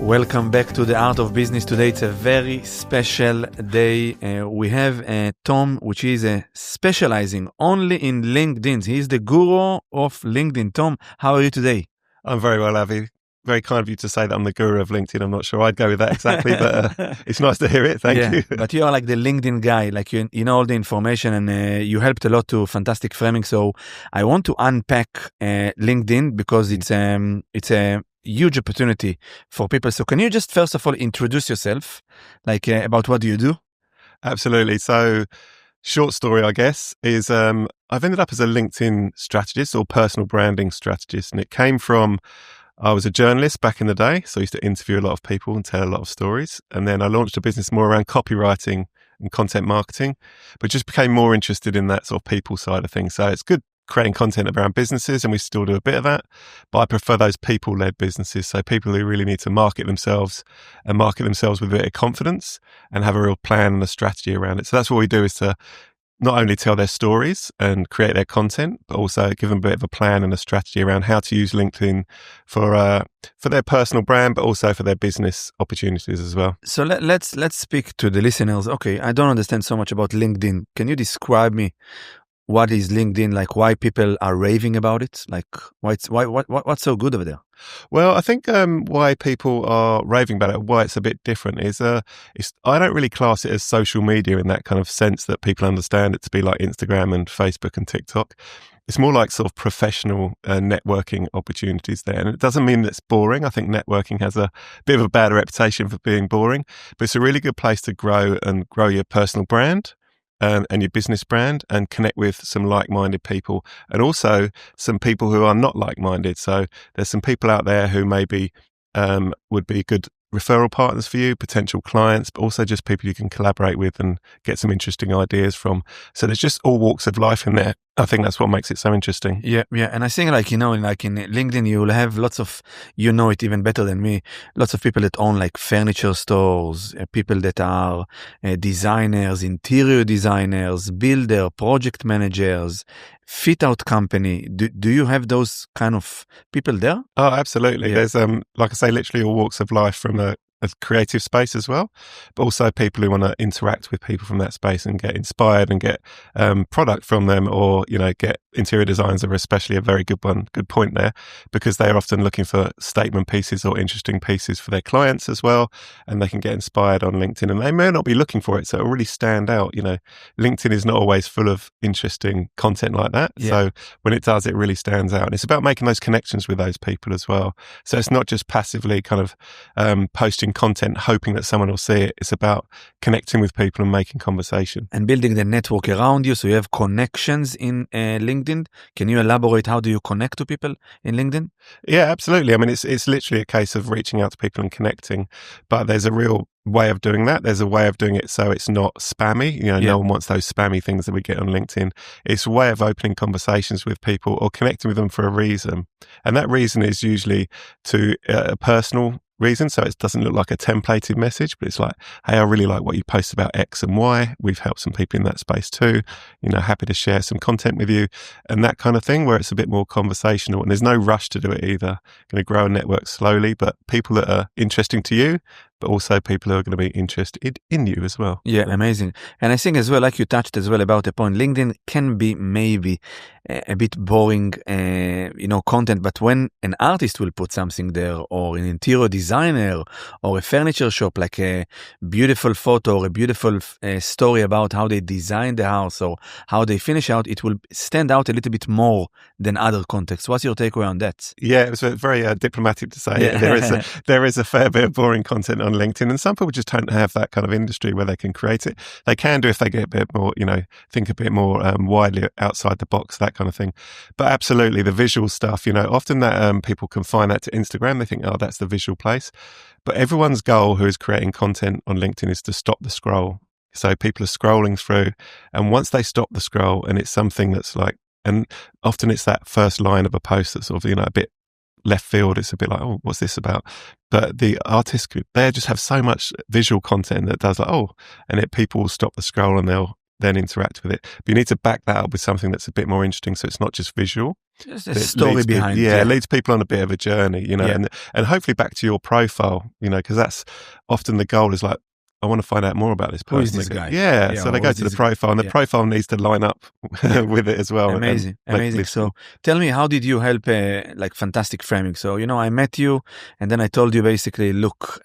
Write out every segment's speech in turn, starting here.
Welcome back to The Art of Business. Today it's a very special day. We have Tom, which is specializing only in LinkedIn. He's the guru of LinkedIn. Tom, how are you today? I'm very well, Avi. Very kind of you to say that I'm the guru of LinkedIn. I'm not sure I'd go with that exactly, but it's nice to hear it. Thank you. But you are like the LinkedIn guy, like you know all the information, and you helped a lot to Fantastic Framing. So I want to unpack LinkedIn because it's a huge opportunity for people. So can you just first of all introduce yourself, like about what do you do? Absolutely. So short story, I guess, is I've ended up as a LinkedIn strategist or personal branding strategist. And it came from, I was a journalist back in the day. So I used to interview a lot of people and tell a lot of stories. And then I launched a business more around copywriting and content marketing, but just became more interested in that sort of people side of things. So it's good creating content around businesses, and we still do a bit of that, but I prefer those people-led businesses. So people who really need to market themselves with a bit of confidence and have a real plan and a strategy around it. So that's what we do, is to not only tell their stories and create their content, but also give them a bit of a plan and a strategy around how to use LinkedIn for their personal brand, but also for their business opportunities as well. So let's speak to the listeners. Okay, I don't understand so much about LinkedIn. Can you describe me what is LinkedIn, like why people are raving about it? Like what's so good over there? Well, I think why people are raving about it, why it's a bit different is I don't really class it as social media in that kind of sense that people understand it to be like Instagram and Facebook and TikTok. It's more like sort of professional networking opportunities there. And it doesn't mean that it's boring. I think networking has a bit of a bad reputation for being boring, but it's a really good place to grow your personal brand. And your business brand, and connect with some like-minded people, and also some people who are not like-minded. So there's some people out there who maybe would be good referral partners for you, potential clients, but also just people you can collaborate with and get some interesting ideas from. So there's just all walks of life in there. I think that's what makes it so interesting. Yeah. And I think like in LinkedIn, you'll have lots of, it even better than me, lots of people that own like furniture stores, people that are designers, interior designers, builder, project managers, fit out company. Do you have those kind of people there? Oh, absolutely. Yeah. There's, like I say, literally all walks of life from a creative space as well, but also people who want to interact with people from that space and get inspired and get product from them, or get interior designs are especially a very good point there, because they're often looking for statement pieces or interesting pieces for their clients as well, and they can get inspired on LinkedIn, and they may not be looking for it, so it'll really stand out. LinkedIn is not always full of interesting content like that. Yeah. So when it does, it really stands out, and it's about making those connections with those people as well. So it's not just passively kind of posting content hoping that someone will see it. It's about connecting with people and making conversation and building the network around you, so you have connections in LinkedIn. Can you elaborate, how do you connect to people in LinkedIn? Yeah, absolutely. I mean, it's literally a case of reaching out to people and connecting, but there's a real way of doing that. There's a way of doing it so it's not spammy. No one wants those spammy things that we get on LinkedIn. It's a way of opening conversations with people or connecting with them for a reason, and that reason is usually to a personal reason. So it doesn't look like a templated message, but it's like, hey, I really like what you post about X and Y. We've helped some people in that space too. Happy to share some content with you, and that kind of thing, where it's a bit more conversational, and there's no rush to do it either. Going to grow a network slowly, but people that are interesting to you, but also people who are going to be interested in you as well. Yeah, amazing. And I think as well, like you touched as well about the point, LinkedIn can be maybe a bit boring, content, but when an artist will put something there, or an interior designer, or a furniture shop, like a beautiful photo or a beautiful story about how they design the house or how they finish out, it will stand out a little bit more than other contexts. What's your takeaway on that? Yeah, it was very diplomatic to say. Yeah. There is a fair bit of boring content on LinkedIn, and some people just don't have that kind of industry where they can create it. They can do if they get a bit more, think a bit more widely outside the box, that kind of thing. But absolutely, the visual stuff, often that people confine that to Instagram. They think, oh, that's the visual place. But everyone's goal who is creating content on LinkedIn is to stop the scroll. So people are scrolling through, and once they stop the scroll, and it's something that's like, and often it's that first line of a post that's sort of, a bit left field. It's a bit like, oh, what's this about? But the artists, they just have so much visual content that does like, oh, and people will stop the scroll and they'll then interact with it. But you need to back that up with something that's a bit more interesting, so it's not just visual. There's a story behind. It leads people on a bit of a journey, you know, Yeah. and hopefully back to your profile, you know, because that's often the goal is like, I want to find out more about this person. Who is this guy? Yeah, so they who go is to the this profile, and the yeah. profile needs to line up with it as well. Amazing. So tell me, how did you help like Fantastic Framing? So, you know, I met you and then I told you basically, look,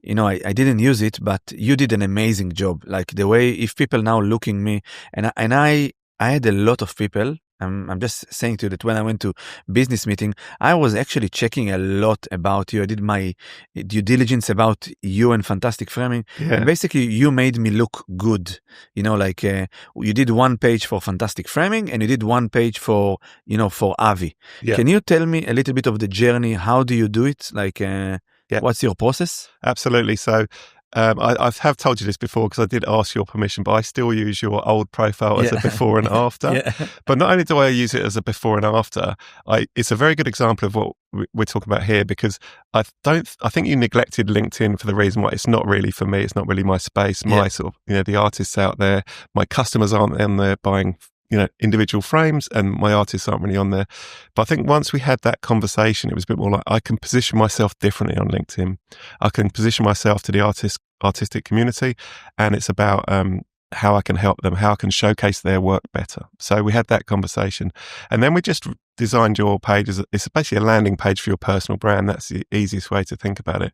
you know, I didn't use it, but you did an amazing job. Like the way, if people now looking me, and I had a lot of people. I'm just saying to you that when I went to business meeting, I was actually checking a lot about you. I did my due diligence about you and Fantastic Framing. Yeah. And basically you made me look good. You know, like you did one page for Fantastic Framing and you did one page for, you know, for Avi. Yeah. Can you tell me a little bit of the journey? How do you do it? Like, what's your process? Absolutely. So I have told you this before because I did ask your permission, but I still use your old profile as a before and after. But not only do I use it as a before and after, it's a very good example of what we're talking about here, because I think you neglected LinkedIn for the reason why it's not really for me. It's not really my space. My sort of, you know, the artists out there, my customers aren't on there buying, you know, individual frames, and my artists aren't really on there. But I think once we had that conversation, it was a bit more like, I can position myself differently on LinkedIn. I can position myself to the artistic community, and it's about how I can help them, how I can showcase their work better. So we had that conversation, and then we just designed your page as it's basically a landing page for your personal brand. That's the easiest way to think about it.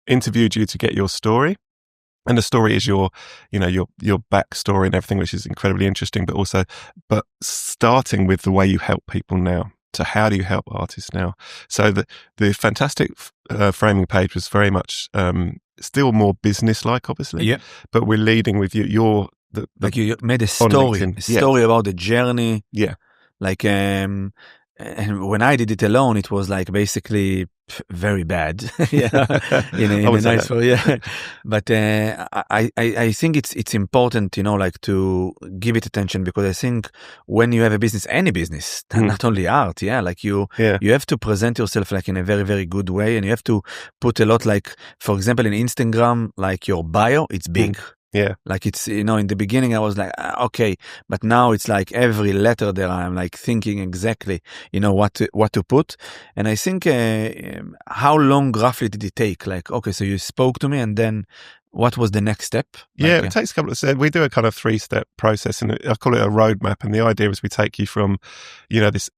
Interviewed you to get your story. And the story is your backstory and everything, which is incredibly interesting, but starting with the way you help people now. So how do you help artists now? So the Fantastic Framing page was very much still more business-like, obviously. Yeah. But we're leading with you. Like you made a story about the journey. Yeah. Like, and when I did it alone, it was like basically very bad. in a nice way. Yeah. But I think it's important, you know, like to give it attention, because I think when you have a business, any business, not only art, like you have to present yourself like in a very, very good way, and you have to put a lot, like, for example, in Instagram, like your bio, it's big. Yeah. Like it's, you know, in the beginning I was like, okay, but now it's like every letter there, I'm like thinking exactly, you know, what to put. And I think, how long roughly did it take? Like, okay, so you spoke to me, and then what was the next step? It takes a couple of steps. We do a kind of 3-step process, and I call it a roadmap. And the idea is we take you from, you know, this,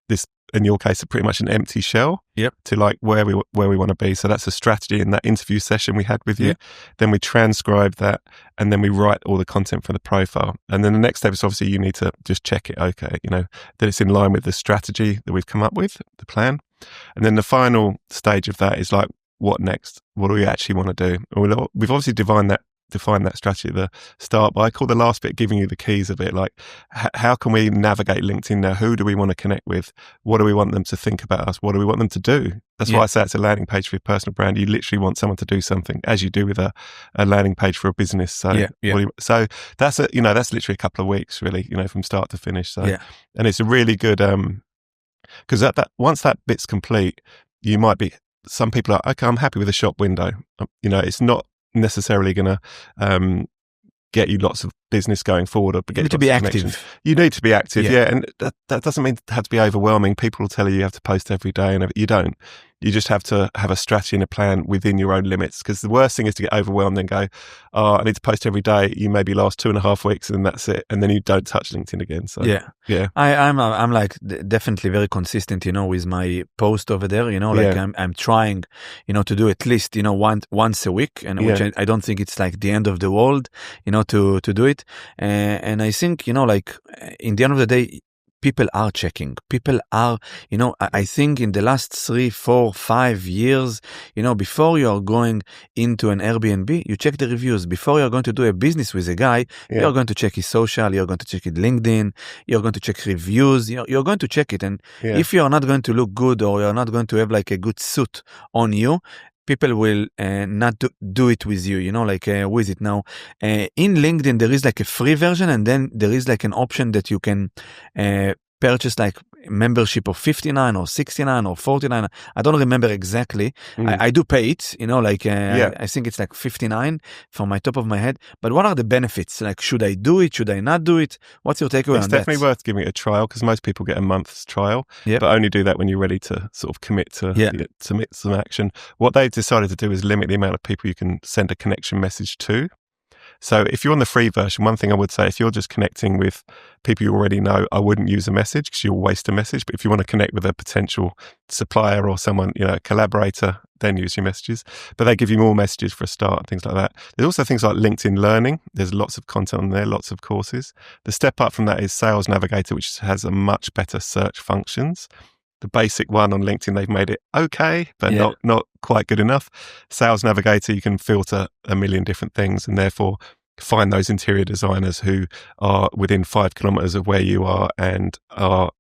in your case, pretty much an empty shell to like where we want to be. So that's a strategy in that interview session we had with you. Then we transcribe that, and then we write all the content for the profile. And then the next step is obviously you need to just check it. Okay, you know, that it's in line with the strategy that we've come up with, the plan. And then the final stage of that is like, what next? What do we actually want to do? We've obviously defined that strategy at the start, but I call the last bit giving you the keys of it. Like, how can we navigate LinkedIn now? Who do we want to connect with? What do we want them to think about us? What do we want them to do? That's why I say it's a landing page for your personal brand. You literally want someone to do something, as you do with a landing page for a business. So, so that's that's literally a couple of weeks, really, you know, from start to finish. So, and it's a really good, because that once that bit's complete, you might be. Some people are, okay, I'm happy with a shop window. You know, it's not necessarily going to get you lots of business going forward. Or you need to be active. You need to be active, and that doesn't mean to have to be overwhelming. People will tell you have to post every day, and you don't. You just have to have a strategy and a plan within your own limits, because the worst thing is to get overwhelmed and go, I need to post every day. You maybe last 2.5 weeks, and then that's it. And then you don't touch LinkedIn again. So I'm like definitely very consistent, you know, with my post over there, you know, like I'm trying, you know, to do at least, you know, once a week, and which I don't think it's like the end of the world, you know, to do it. And I think, you know, like in the end of the day, people are checking. People are, you know, I think in the last 3, 4, 5 years, you know, before you are going into an Airbnb, you check the reviews. Before you're going to do a business with a guy, you're going to check his social, you're going to check his LinkedIn, you're going to check reviews, you're going to check it. And if you're not going to look good, or you're not going to have like a good suit on you, people will not do it with you, you know, like with it now. In LinkedIn, there is like a free version, and then there is like an option that you can purchase like membership of 59 or 69 or 49. I don't remember exactly. I do pay it, I think it's like 59 from my top of my head. But what are the benefits? Like, should I do it? Should I not do it? What's your takeaway on that? It's definitely worth giving it a trial, because most people get a month's trial, but only do that when you're ready to sort of commit to submit some action. What they've decided to do is limit the amount of people you can send a connection message to. So if you're on the free version, one thing I would say, if you're just connecting with people you already know, I wouldn't use a message, because you'll waste a message. But if you want to connect with a potential supplier or someone, a collaborator, then use your messages. But they give you more messages for a start, things like that. There's also things like LinkedIn Learning. There's lots of content on there, lots of courses. The step up from that is Sales Navigator, which has a much better search functions. The basic one on LinkedIn, they've made it okay, but not quite good enough. Sales Navigator, you can filter a million different things, and therefore find those interior designers who are within 5 kilometers of where you are and are,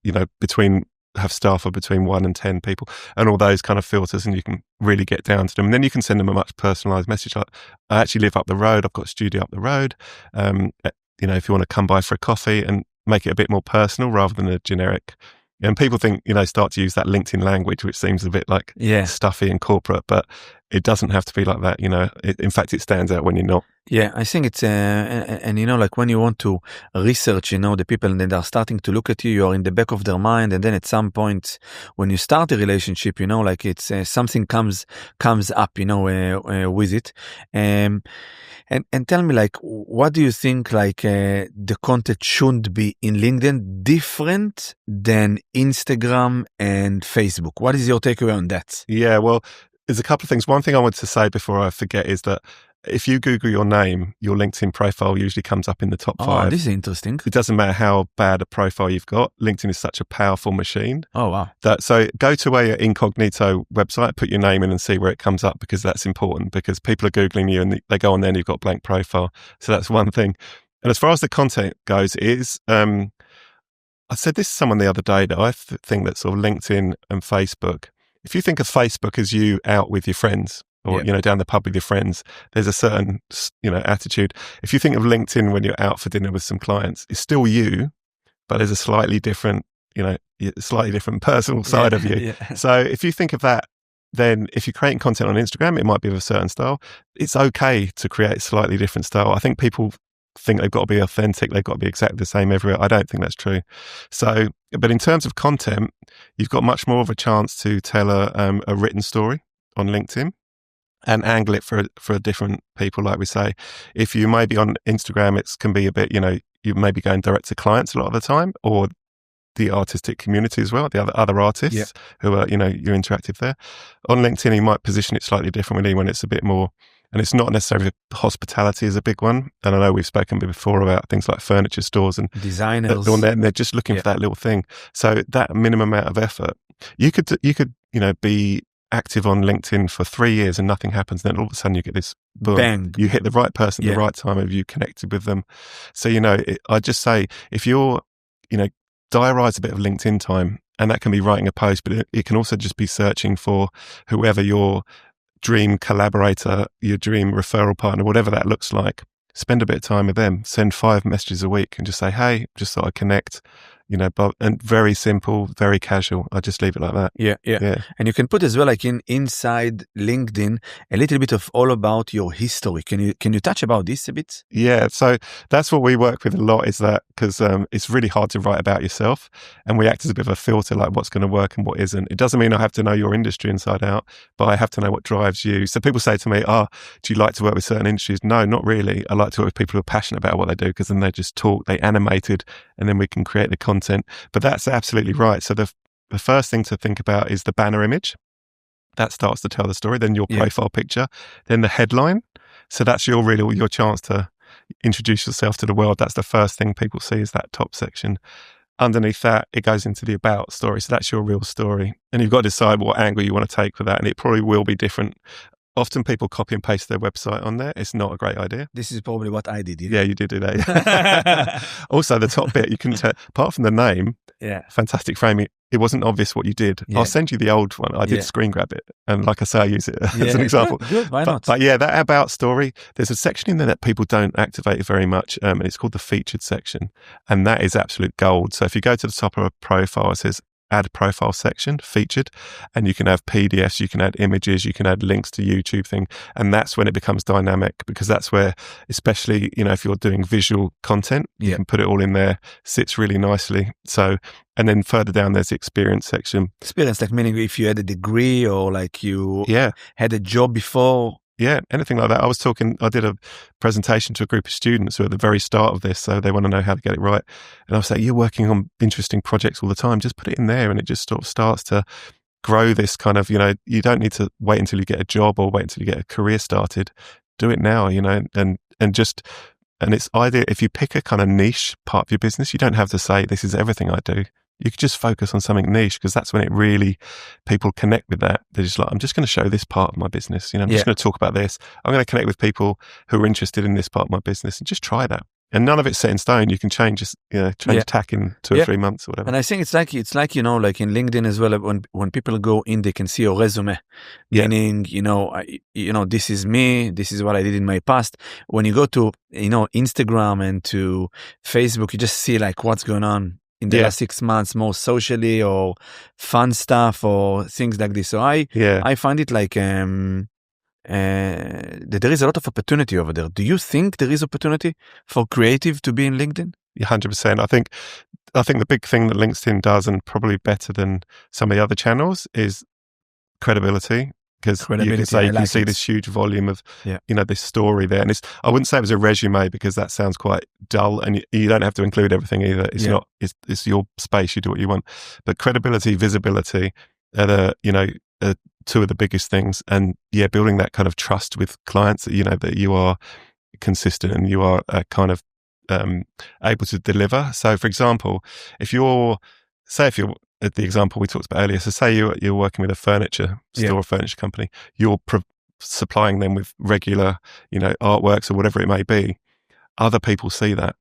have staff of between 1 and 10 people, and all those kind of filters, and you can really get down to them. And then you can send them a much personalized message like, I actually live up the road, I've got a studio up the road. If you want to come by for a coffee, and make it a bit more personal rather than a generic. And people think, start to use that LinkedIn language, which seems a bit like stuffy and corporate, but it doesn't have to be like that. In fact, it stands out when you're not. Yeah, I think it's, like when you want to research, the people that are starting to look at you, you're in the back of their mind. And then at some point when you start a relationship, it's something comes up, with it. And tell me, like, what do you think, the content should be in LinkedIn different than Instagram and Facebook? What is your takeaway on that? Yeah, well, there's a couple of things. One thing I want to say before I forget is that if you Google your name, your LinkedIn profile usually comes up in the top 5. Oh, this is interesting. It doesn't matter how bad a profile you've got. LinkedIn is such a powerful machine. Oh, wow. So go to a incognito website, put your name in and see where it comes up, because that's important, because people are Googling you and they go on there and you've got a blank profile. So that's one thing. And as far as the content goes, I said this to someone the other day, that I think that sort of LinkedIn and Facebook, if you think of Facebook as you out with your friends, or, down the pub with your friends, there's a certain, attitude. If you think of LinkedIn when you're out for dinner with some clients, it's still you, but there's a slightly different, personal side of you. So if you think of that, then if you're creating content on Instagram, it might be of a certain style. It's okay to create a slightly different style. I think people think they've got to be authentic, they've got to be exactly the same everywhere. I don't think that's true. So, but in terms of content, you've got much more of a chance to tell a written story on LinkedIn and angle it for different people. Like we say, if you may be on Instagram, it can be a bit, you may be going direct to clients a lot of the time, or the artistic community as well, the other artists who are, you're interactive there. On LinkedIn, you might position it slightly differently when it's a bit more, and it's not necessarily hospitality is a big one. And I know we've spoken before about things like furniture stores and designers, and they're just looking for that little thing. So that minimum amount of effort, you could, be active on LinkedIn for 3 years and nothing happens. Then all of a sudden you get this boom. Bang. You hit the right person at the right time. Have you connected with them? So, I just say, if you're, diarise a bit of LinkedIn time, and that can be writing a post, but it can also just be searching for whoever your dream collaborator, your dream referral partner, whatever that looks like. Spend a bit of time with them, send 5 messages a week and just say, hey, just thought I'd connect, and very simple, very casual. I just leave it like that. Yeah. And you can put as well, like inside LinkedIn, a little bit of all about your history. Can you touch about this a bit? Yeah. So that's what we work with a lot, is that because it's really hard to write about yourself, and we act as a bit of a filter, like what's going to work and what isn't. It doesn't mean I have to know your industry inside out, but I have to know what drives you. So people say to me, do you like to work with certain industries? No, not really. I like to work with people who are passionate about what they do, because then they just talk, they animate it, and then we can create the content. But that's absolutely right. So the first thing to think about is the banner image. That starts to tell the story. Then your profile picture, then the headline. So that's your chance to introduce yourself to the world. That's the first thing people see, is that top section. Underneath that, it goes into the about story. So that's your real story. And you've got to decide what angle you want to take with that. And it probably will be different. Often people copy and paste their website on there. It's not a great idea. This is probably what I did. Yeah, you did do that. Also, the top bit, you can tell, apart from the name, fantastic framing, it wasn't obvious what you did. I'll send you the old one. I did screen grab it. And like I say, I use it as an example. Good, why not? But yeah, that about story, there's a section in there that people don't activate very much. And it's called the featured section. And that is absolute gold. So if you go to the top of a profile, it says add profile section, featured, and you can have PDFs, you can add images, you can add links to YouTube thing. And that's when it becomes dynamic, because that's where, especially, if you're doing visual content, you can put it all in there, sits really nicely. So, and then further down, there's the experience section. Experience, like meaning if you had a degree or like you had a job before. Yeah, anything like that. I did a presentation to a group of students who are at the very start of this, so they want to know how to get it right. And I was like, you're working on interesting projects all the time, just put it in there, and it just sort of starts to grow this kind of, you don't need to wait until you get a job or wait until you get a career started. Do it now, and it's ideal if you pick a kind of niche part of your business. You don't have to say, this is everything I do. You could just focus on something niche, because that's when it really, people connect with that. They're just like, I'm just going to show this part of my business. I'm just going to talk about this. I'm going to connect with people who are interested in this part of my business, and just try that. And none of it's set in stone. You can change tack in 2 or 3 months or whatever. And I think it's like like in LinkedIn as well. When people go in, they can see your resume, meaning this is me. This is what I did in my past. When you go to Instagram and to Facebook, you just see like what's going on in the last 6 months, more socially or fun stuff or things like this. So I find it like that there is a lot of opportunity over there. Do you think there is opportunity for creative to be in LinkedIn? 100%. I think the big thing that LinkedIn does, and probably better than some of the other channels, is credibility. Because you can see this huge volume of, this story there. And I wouldn't say it was a resume, because that sounds quite dull, and you don't have to include everything either. It's not, it's your space. You do what you want. But credibility, visibility are the, two of the biggest things. And building that kind of trust with clients that, that you are consistent and you are kind of able to deliver. So for example, if you're at the example we talked about earlier, so say you're working with a furniture store or furniture company, you're supplying them with regular, artworks or whatever it may be. Other people see that.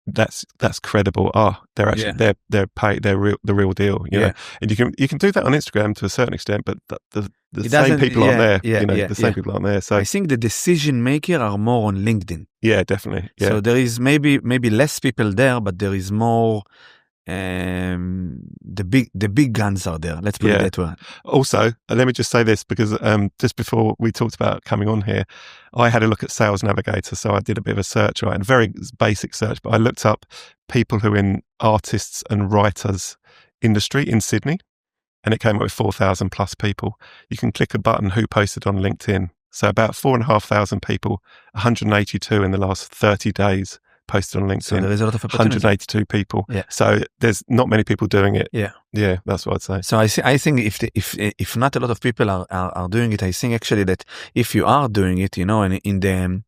That's credible. They're actually they're paid. They're the real deal. You know? And you can do that on Instagram to a certain extent, but the same people aren't there. The same people aren't there. So I think the decision makers are more on LinkedIn. Yeah, definitely. Yeah. So there is maybe less people there, but there is more. The big guns are there. Let's put it that way. Also, let me just say this, because just before we talked about coming on here, I had a look at Sales Navigator. So I did a bit of a search, right? A very basic search, but I looked up people who are in artists and writers industry in Sydney, and it came up with 4,000 plus people. You can click a button who posted on LinkedIn. So about 4,500 people, 182 in the last 30 days. Posted on LinkedIn. So there is a lot of opportunity. 182 people. Yeah. So there's not many people doing it. Yeah. Yeah, that's what I'd say. So I think if not a lot of people are doing it, I think actually that if you are doing it, and in the,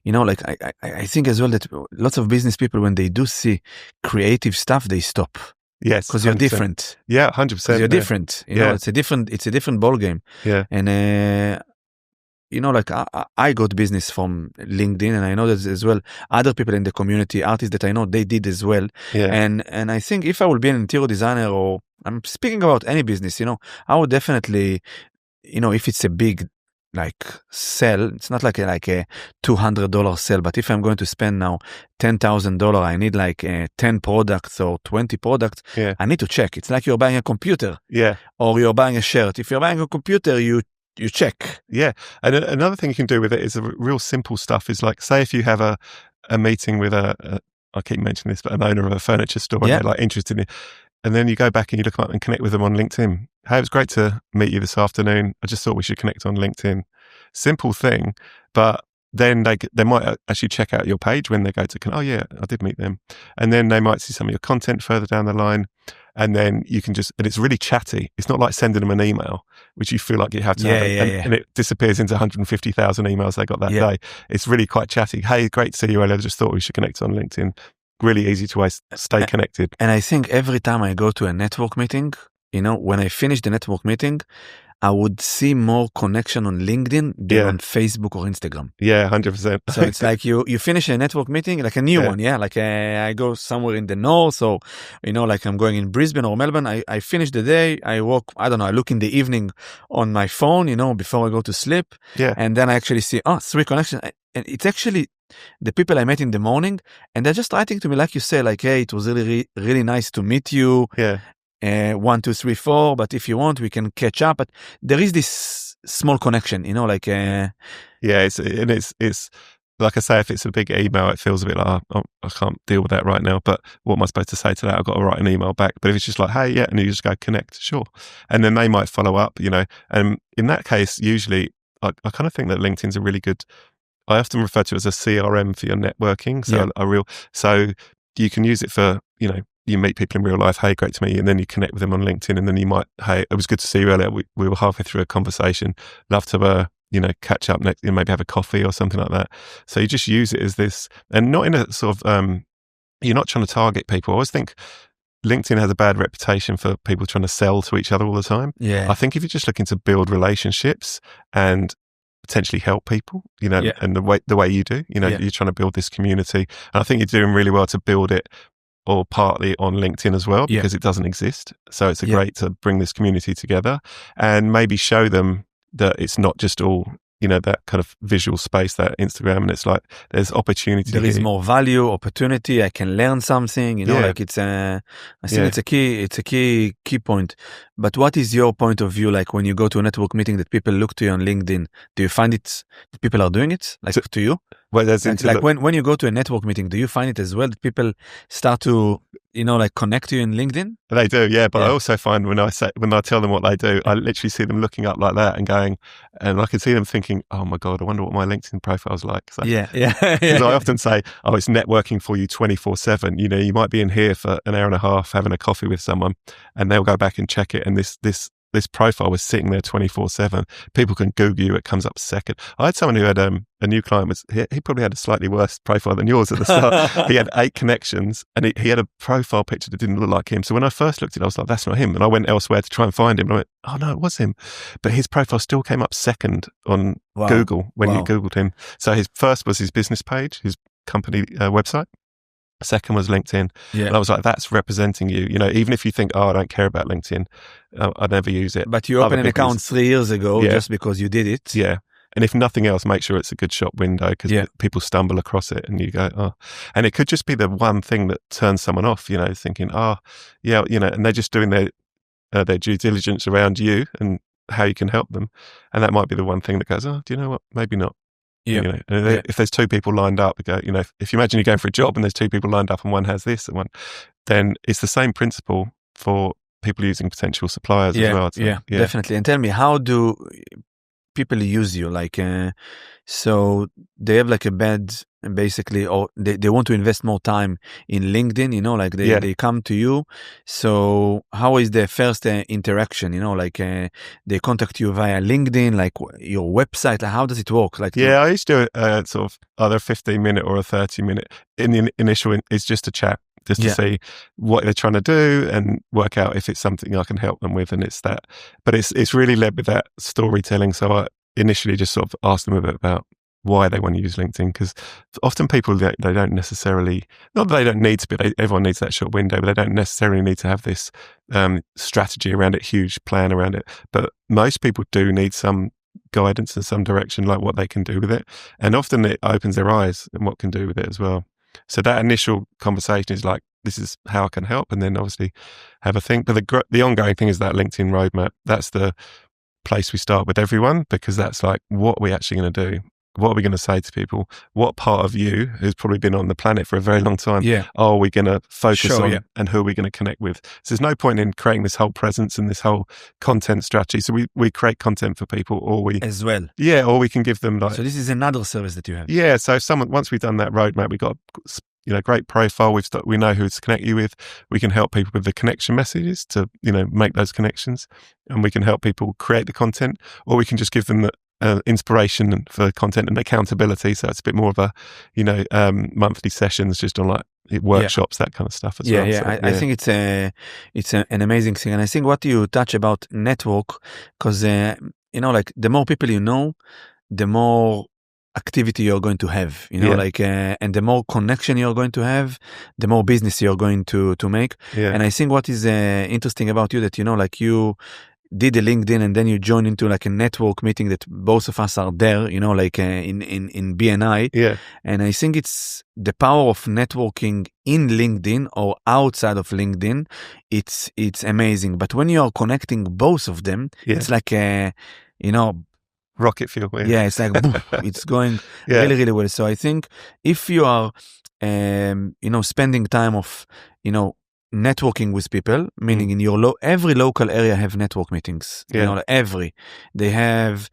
like I think as well that lots of business people, when they do see creative stuff, they stop. Yes. Because you're different. Yeah, 100%. You're different. It's a different ball game. Yeah. And like I got business from LinkedIn, and I know that as well other people in the community, artists that I know, they did as well. Yeah. And I think if I will be an interior designer, or I'm speaking about any business, I would definitely, if it's a big like sell, it's not like a $200 sell, but if I'm going to spend now $10,000, I need like 10 products or 20 products. Yeah. I need to check. It's like you're buying a computer. Yeah. Or you're buying a shirt. If you're buying a computer, you check. Yeah. And another thing you can do with it is a real simple stuff is like, say if you have a meeting with I keep mentioning this, but an owner of a furniture store, and they're like interested in it. And then you go back and you look them up and connect with them on LinkedIn. Hey, it was great to meet you this afternoon. I just thought we should connect on LinkedIn. Simple thing, but then they might actually check out your page when they go to, oh yeah, I did meet them. And then they might see some of your content further down the line. And then you can and it's really chatty. It's not like sending them an email, which you feel like you have to and it disappears into 150,000 emails they got that day. It's really quite chatty. Hey, great to see you earlier. I just thought we should connect on LinkedIn. Really easy to stay connected. And I think every time I go to a network meeting, when I finish the network meeting, I would see more connection on LinkedIn than on Facebook or Instagram. Yeah, 100%. So it's like you finish a network meeting, like a new one. Yeah. Like I go somewhere in the north, or, like I'm going in Brisbane or Melbourne. I finish the day. I walk, I don't know, I look in the evening on my phone, before I go to sleep. Yeah. And then I actually see, 3 connections. And it's actually the people I met in the morning, and they're just writing to me, like you say, like, hey, it was really, really nice to meet you. Yeah. 1, 2, 3, 4, but if you want, we can catch up. But there is this small connection, you know, like it's like I say, if it's a big email, it feels a bit like, oh, I can't deal with that right now. But what am I supposed to say to that? I've got to write an email back. But if it's just like, hey, yeah, and you just go connect, sure. And then they might follow up, you know. And in that case, usually I kind of think that LinkedIn's a really good, I often refer to it as a CRM for your networking. So so you can use it for, you know, you meet people in real life, hey, great to meet you, and then you connect with them on LinkedIn, and then you might, hey, it was good to see you earlier. We were halfway through a conversation. Love to, you know, catch up next, maybe have a coffee or something like that. So you just use it as this, and not in a sort of, you're not trying to target people. I always think LinkedIn has a bad reputation for people trying to sell to each other all the time. Yeah. I think if you're just looking to build relationships and potentially help people, you know, and the way you do, you know, you're trying to build this community. And I think you're doing really well to build it or partly on LinkedIn as well, because it doesn't exist. So it's great to bring this community together and maybe show them that it's not just all, you know, that kind of visual space, that Instagram, and it's like there's opportunity. There is more value, opportunity. I can learn something, you know, like it's I think it's a key point. But what is your point of view, like when you go to a network meeting, that people look to you on LinkedIn? Do you find it that people are doing it like to you? Well, there's like when you go to a network meeting, do you find it as well that people start to, you know, like connect to you in LinkedIn? They do, yeah. But I also find when I tell them what they do, I literally see them looking up like that and going, and I can see them thinking, oh my God, I wonder what my LinkedIn profile's like. So, because I often say, oh, it's networking for you 24/7. You know, you might be in here for an hour and a half having a coffee with someone, and they'll go back and check it, and this profile was sitting there 24/7. People can Google you, it comes up second. I had someone who had a new client, he probably had a slightly worse profile than yours at the start. He had 8 connections, and he had a profile picture that didn't look like him. So when I first looked at it, I was like, that's not him. And I went elsewhere to try and find him. And I went, oh no, it was him. But his profile still came up second on Google when you Googled him. So his first was his business page, his company website. Second was LinkedIn. And I was like, that's representing you. You know, even if you think, oh, I don't care about LinkedIn, I'd never use it. But you opened an account 3 years ago just because you did it. Yeah. And if nothing else, make sure it's a good shop window, because people stumble across it and you go, oh. And it could just be the one thing that turns someone off, you know, thinking, oh, yeah, you know, and they're just doing their due diligence around you and how you can help them. And that might be the one thing that goes, oh, do you know what? Maybe not. You know, if there's 2 people lined up, you know, if you imagine you're going for a job and there's 2 people lined up and one has this and one, then it's the same principle for people using potential suppliers as well. So, definitely. And tell me, how do people use you? Like, so they have like a bad, basically, or they want to invest more time in LinkedIn, you know, like they come to you. So how is the first interaction, you know, like they contact you via LinkedIn, like your website, like how does it work? Like, I used to do sort of either a 15-minute or a 30-minute. In the initial, it's just a chat, just to see what they're trying to do and work out if it's something I can help them with. And it's that, but it's really led with that storytelling. So I initially just sort of asked them a bit about why they want to use LinkedIn, because often people, they don't necessarily, not that they don't need to be, everyone needs that short window, but they don't necessarily need to have this strategy around it, huge plan around it. But most people do need some guidance and some direction, like what they can do with it. And often it opens their eyes and what can do with it as well. So that initial conversation is like, this is how I can help. And then obviously have a think. But the ongoing thing is that LinkedIn roadmap. That's the place we start with everyone, because that's like, what are we actually going to do? What are we going to say to people? What part of you, who's probably been on the planet for a very long time, are we going to focus on, and who are we going to connect with? So there's no point in creating this whole presence and this whole content strategy. So we create content for people, or we as well. Yeah, or we can give them like. So this is another service that you have. Yeah. So once we've done that roadmap, we've got, you know, great profile. We know who to connect you with. We can help people with the connection messages to, you know, make those connections, and we can help people create the content, or we can just give them the inspiration for content and accountability. So it's a bit more of a, you know, monthly sessions just on like workshops, that kind of stuff as well. So, I think it's an amazing thing. And I think what you touch about network, because, you know, like the more people you know, the more activity you're going to have, you know, like, and the more connection you're going to have, the more business you're going to make. And I think what is interesting about you, that, you know, like did a LinkedIn and then you join into like a network meeting that both of us are there, you know, like in BNI. Yeah. And I think it's the power of networking in LinkedIn or outside of LinkedIn. It's amazing. But when you are connecting both of them, it's like a, you know, rocket fuel. Yeah, it's like boom, it's going really, really well. So I think if you are, you know, spending time of, you know, networking with people, meaning in your every local area have network meetings. You know, like they have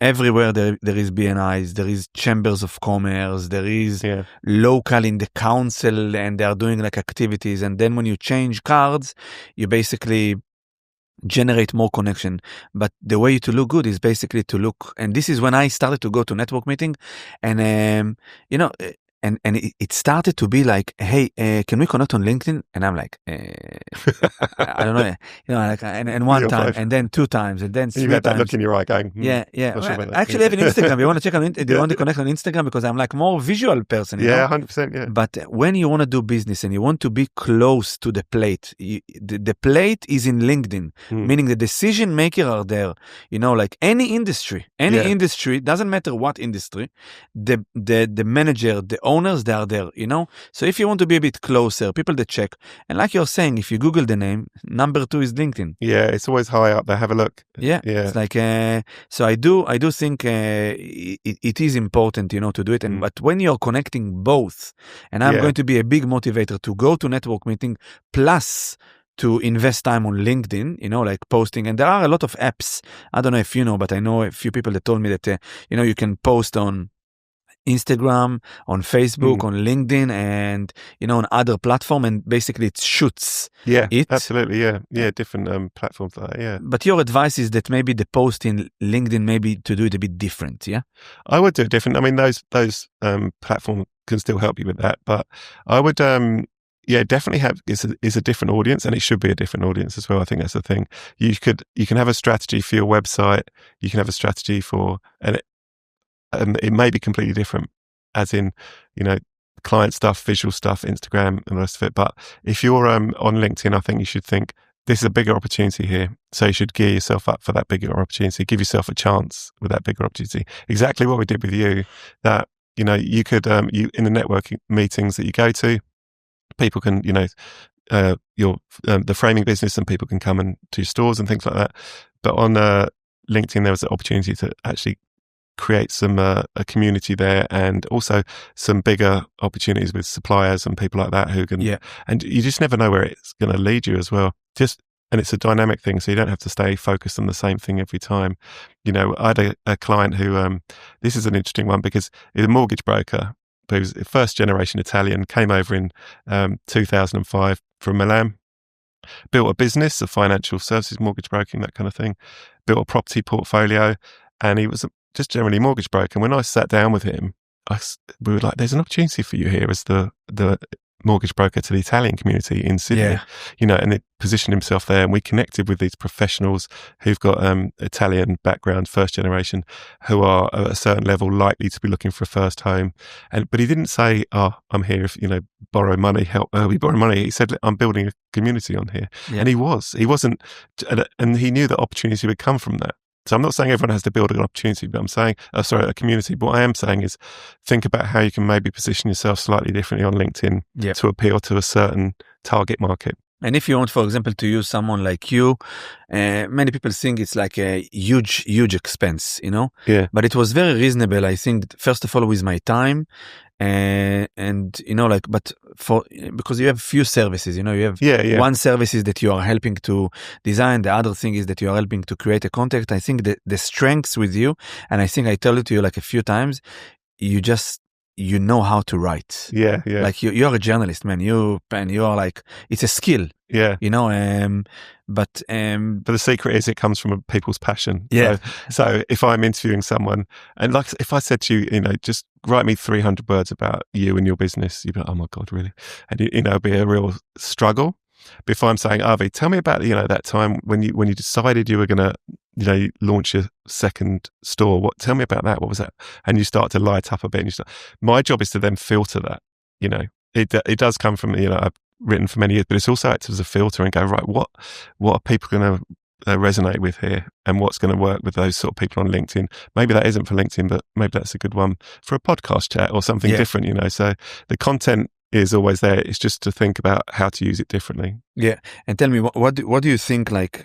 everywhere there is BNIs, there is chambers of commerce, there is local in the council, and they are doing like activities. And then when you change cards, you basically generate more connection. But the way to look good is basically to look, and this is when I started to go to network meeting, and you know, and it started to be like, hey, can we connect on LinkedIn? And I'm like, I don't know, you know, like, and one time, and then 2 times, and then 3 times. You had that look in your eye going, yeah. Well, actually, I have an Instagram. You want to check on? Do you want to connect on Instagram? Because I'm like more visual person. You know? 100%. Yeah. But when you want to do business and you want to be close to the plate, the plate is in LinkedIn, meaning the decision maker are there. You know, like any industry, doesn't matter what industry, the manager, the owners, they are there, you know? So if you want to be a bit closer, people that check, and like you're saying, if you Google the name, number 2 is LinkedIn. Yeah, it's always high up there. Have a look. Yeah. It's like, so I do think it is important, you know, to do it. And but when you're connecting both, and I'm going to be a big motivator to go to network meeting, plus to invest time on LinkedIn, you know, like posting. And there are a lot of apps. I don't know if you know, but I know a few people that told me that, you know, you can post on Instagram, on Facebook, on LinkedIn, and you know, on other platform, and basically it shoots. Absolutely. Yeah, different platforms like that. Yeah. But your advice is that maybe the post in LinkedIn, maybe to do it a bit different. Yeah, I would do it different. I mean, those platforms can still help you with that, but I would definitely have is a different audience, and it should be a different audience as well. I think that's the thing. You can have a strategy for your website. You can have a strategy for it may be completely different, as in, you know, client stuff, visual stuff, Instagram, and the rest of it. But if you're on LinkedIn, I think you should think this is a bigger opportunity here. So you should gear yourself up for that bigger opportunity. Give yourself a chance with that bigger opportunity. Exactly what we did with you. That, you know, you could you in the networking meetings that you go to, people can, you know, the framing business, and people can come and to your stores and things like that. But on LinkedIn, there was an opportunity to actually create some a community there, and also some bigger opportunities with suppliers and people like that who can, and you just never know where it's going to lead you as well. And it's a dynamic thing, so you don't have to stay focused on the same thing every time. You know, I had a client who, this is an interesting one because he's a mortgage broker, but he was a first generation Italian, came over in 2005 from Milan, built a business of financial services, mortgage broking, that kind of thing, built a property portfolio, and he was just generally mortgage broker. And when I sat down with him, we were like, there's an opportunity for you here as the mortgage broker to the Italian community in Sydney, you know, and it positioned himself there. And we connected with these professionals who've got Italian background, first generation, who are at a certain level likely to be looking for a first home. But he didn't say, oh, I'm here if, you know, borrow money, help we borrow money. He said, I'm building a community on here. And he wasn't, and he knew that opportunity would come from that. So I'm not saying everyone has to build an opportunity, but I'm saying, a community. But what I am saying is think about how you can maybe position yourself slightly differently on LinkedIn to appeal to a certain target market. And if you want, for example, to use someone like you, many people think it's like a huge expense, you know? Yeah. But it was very reasonable, I think, first of all, with my time. And you know, like, but because you have few services, you know, you have one service is that you are helping to design. The other thing is that you are helping to create a content. I think that the strengths with you, and I think I told it to you like a few times, you know how to write. Yeah. Like you're a journalist, man. You are like, it's a skill. Yeah. You know, but the secret is it comes from people's passion. Yeah. So if I'm interviewing someone, and like if I said to you, you know, just write me 300 words about you and your business, you'd be like, oh my God, really? And you know, it'd be a real struggle. But if I'm saying, Avi, tell me about, you know, that time when you decided you were going to, you know, launch your second store. Tell me about that. What was that? And you start to light up a bit. And my job is to then filter that. You know, it does come from, you know, I've written for many years, but it's also acts as a filter and go, right, what are people going to resonate with here, and what's going to work with those sort of people on LinkedIn. Maybe that isn't for LinkedIn, but maybe that's a good one for a podcast chat or something different, you know. So the content is always there. It's just to think about how to use it differently. Yeah. And tell me, what do you think, like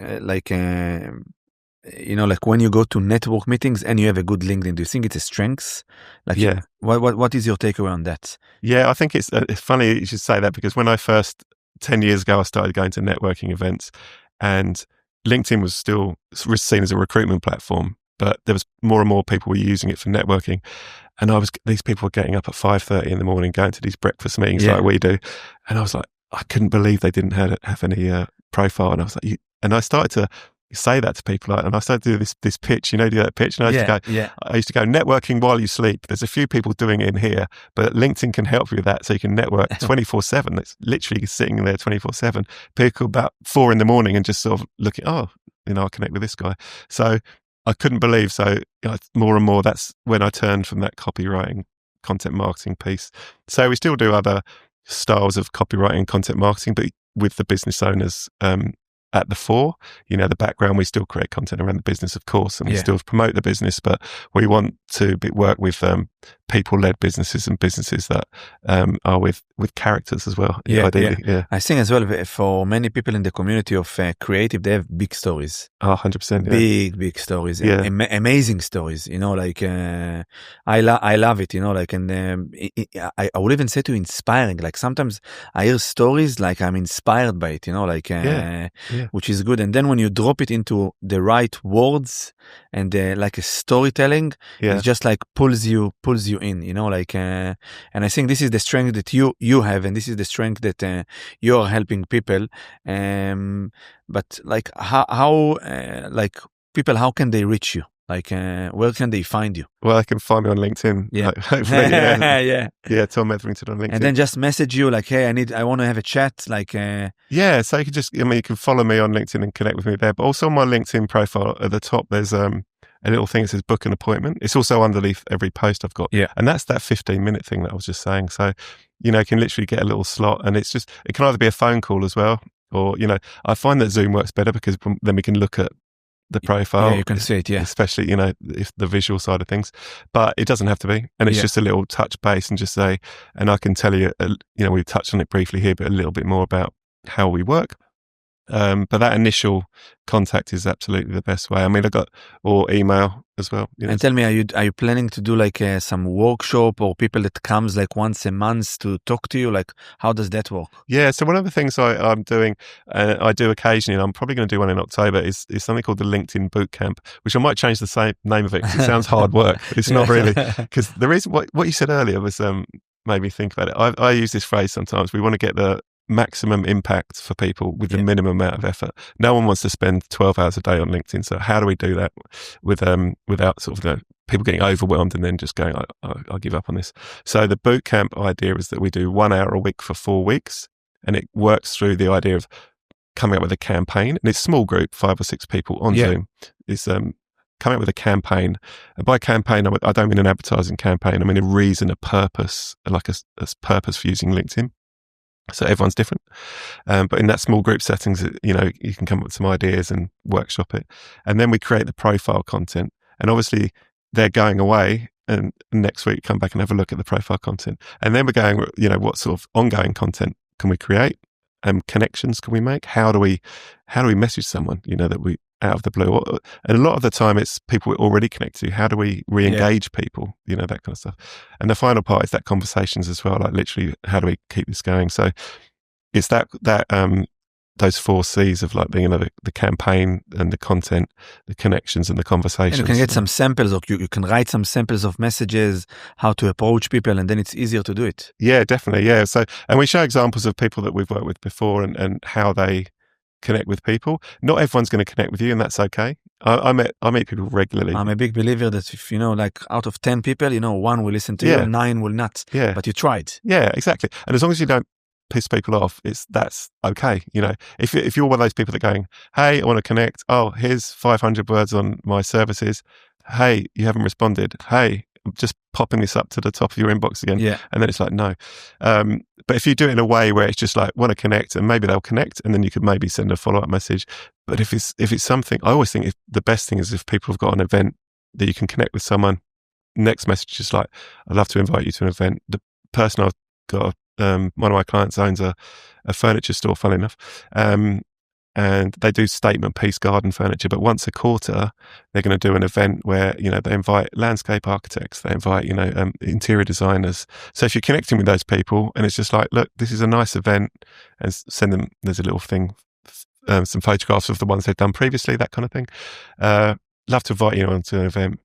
you know, like when you go to network meetings and you have a good LinkedIn, do you think it's a strength? Like, what is your takeaway on that? Yeah, I think it's funny you should say that, because when I first, 10 years ago, I started going to networking events, and LinkedIn was still seen as a recruitment platform, but there was more and more people were using it for networking. And these people were getting up at 5:30 in the morning, going to these breakfast meetings like we do. And I was like, I couldn't believe they didn't have any profile. And I was like, and I started to say that to people, and I started to do this pitch, you know, do that pitch. And I used to go, networking while you sleep. There's a few people doing it in here, but LinkedIn can help you with that. So you can network 24/7. It's literally sitting there 24/7. People about 4 a.m. and just sort of looking, oh, you know, I'll connect with this guy. So I couldn't believe. So more and more, that's when I turned from that copywriting, content marketing piece. So we still do other styles of copywriting and content marketing, but with the business owners at the fore, you know, the background, we still create content around the business, of course, and we still promote the business, but we want to work with people-led businesses and businesses that are with characters as well. Ideally. I think as well, for many people in the community of creative, they have big stories. 100%. Big stories. Amazing stories. You know, like I love it. You know, like, and I will even say to inspiring. Like sometimes I hear stories like I'm inspired by it. You know, like which is good. And then when you drop it into the right words and like a storytelling, it just like pulls you in, you know, like and I think this is the strength that you have, and this is the strength that you are helping people. But like how like people, how can they reach you? Like where can they find you? Well, they can find me on LinkedIn. Hopefully, Tom Etherington on LinkedIn. And then just message you like, hey, I want to have a chat. Like so you can just, you can follow me on LinkedIn and connect with me there. But also on my LinkedIn profile at the top, there's a little thing that says book an appointment. It's also underneath every post I've got. And that's that 15-minute thing that I was just saying. So, you know, you can literally get a little slot, and it can either be a phone call as well, or, you know, I find that Zoom works better because then we can look at the profile. Yeah, you can see it, especially, you know, if the visual side of things, but it doesn't have to be. And it's just a little touch base and just say, and I can tell you, you know, we've touched on it briefly here, but a little bit more about how we work. But that initial contact is absolutely the best way. I mean, or email as well. You know? And tell me, are you planning to do like some workshop or people that comes like once a month to talk to you? Like, how does that work? Yeah. So one of the things I'm doing, I do occasionally, and I'm probably going to do one in October, is something called the LinkedIn Bootcamp, which I might change the same name of it because it sounds hard work. It's not really, because the reason what you said earlier was made me think about it. I use this phrase sometimes. We want to get the maximum impact for people with the minimum amount of effort. No one wants to spend 12 hours a day on LinkedIn. So how do we do that without sort of people getting overwhelmed and then just going, I'll give up on this. So the bootcamp idea is that we do 1 hour a week for 4 weeks, and it works through the idea of coming up with a campaign. And it's a small group, 5 or 6 people on Zoom. It's coming up with a campaign. And by campaign, I don't mean an advertising campaign. I mean a reason, a purpose, like a purpose for using LinkedIn. So everyone's different. But in that small group settings, you know, you can come up with some ideas and workshop it. And then we create the profile content. And obviously they're going away, and next week come back and have a look at the profile content. And then we're going, you know, what sort of ongoing content can we create? Connections can we make? How do we message someone, you know, that we out of the blue? And a lot of the time it's people we're already connected to. How do we re-engage people, you know, that kind of stuff. And the final part is that conversations as well, like literally how do we keep this going? So it's that those 4 C's of like, you know, the campaign and the content, the connections and the conversations. And you can get some samples, or you can write some samples of messages, how to approach people, and then it's easier to do it. Yeah, definitely. Yeah. So, and we show examples of people that we've worked with before and how they connect with people. Not everyone's going to connect with you, and that's okay. I meet people regularly. I'm a big believer that if, you know, like out of 10 people, you know, 1 will listen to you and 9 will not. Yeah. But you tried. Yeah, exactly. And as long as you don't piss people off, that's okay. You know, if you're one of those people that are going, hey, I want to connect. Oh, here's 500 words on my services. Hey, you haven't responded. Hey, I'm just popping this up to the top of your inbox again. Yeah. And then it's like, no. But if you do it in a way where it's just like, want to connect, and maybe they'll connect, and then you could maybe send a follow-up message. But if it's something, I always think the best thing is if people have got an event that you can connect with someone, next message is like, I'd love to invite you to an event. The person I've got, one of my clients owns a furniture store, funnily enough. And they do statement piece garden furniture, but once a quarter, they're going to do an event where, you know, they invite landscape architects, they invite, you know, interior designers. So if you're connecting with those people and it's just like, look, this is a nice event, and send them, there's a little thing, some photographs of the ones they've done previously, that kind of thing. Love to invite you onto an event.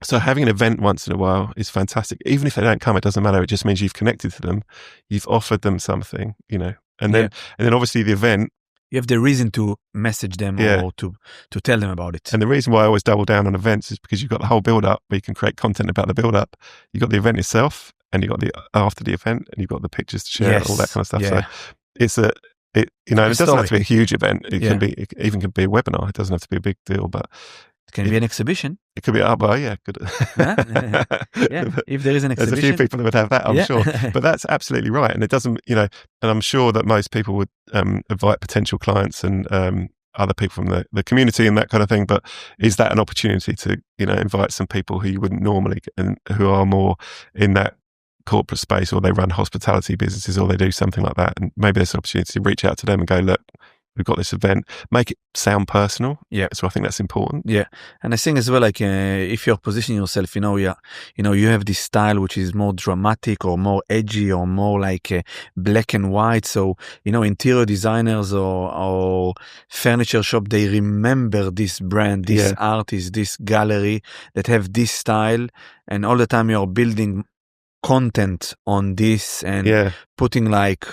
So having an event once in a while is fantastic. Even if they don't come, it doesn't matter. It just means you've connected to them. You've offered them something, you know, and then obviously the event, you have the reason to message them or to tell them about it. And the reason why I always double down on events is because you've got the whole build up where you can create content about the build up. You've got the event itself, and you've got the after the event, and you've got the pictures to share, all that kind of stuff. Yeah. So it doesn't have to be a huge event. It can be, it even can be a webinar. It doesn't have to be a big deal, but it can be an exhibition. It could be, good. If there is an exhibition. There's a few people that would have that, I'm sure. But that's absolutely right. And it doesn't, you know, and I'm sure that most people would invite potential clients and other people from the community and that kind of thing. But is that an opportunity to, you know, invite some people who you wouldn't normally, and who are more in that corporate space, or they run hospitality businesses, or they do something like that, and maybe there's an opportunity to reach out to them and go, look, we've got this event, make it sound personal. Yeah. So I think that's important. Yeah. And I think as well, like if you're positioning yourself, you have this style which is more dramatic or more edgy or more like black and white. So, you know, interior designers or furniture shop, they remember this brand, this artist, this gallery that have this style. And all the time you're building content on this and putting like,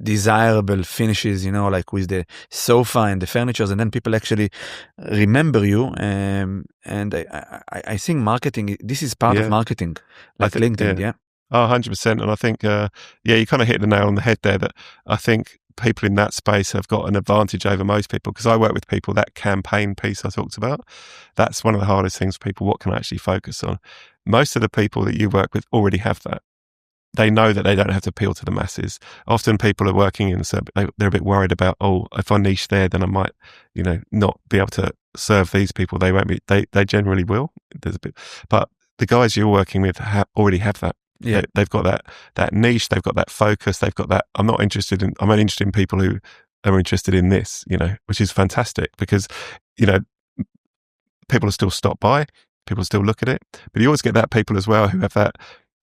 desirable finishes, you know, like with the sofa and the furnitures, and then people actually remember you. And I think marketing, this is part of marketing, like LinkedIn. Yeah. Oh, 100%. And I think, you kind of hit the nail on the head there, that I think people in that space have got an advantage over most people, because I work with people, that campaign piece I talked about, that's one of the hardest things for people. What can I actually focus on? Most of the people that you work with already have that. They know that they don't have to appeal to the masses. Often people are working in, so they're a bit worried about, if I niche there, then I might, you know, not be able to serve these people. They won't be, they generally will. There's a bit, but the guys you're working with already have that. Yeah. They've got that niche. They've got that focus. They've got that, I'm only interested in people who are interested in this, you know, which is fantastic, because, you know, people will still stop by, people will still look at it, but you always get that people as well who have that,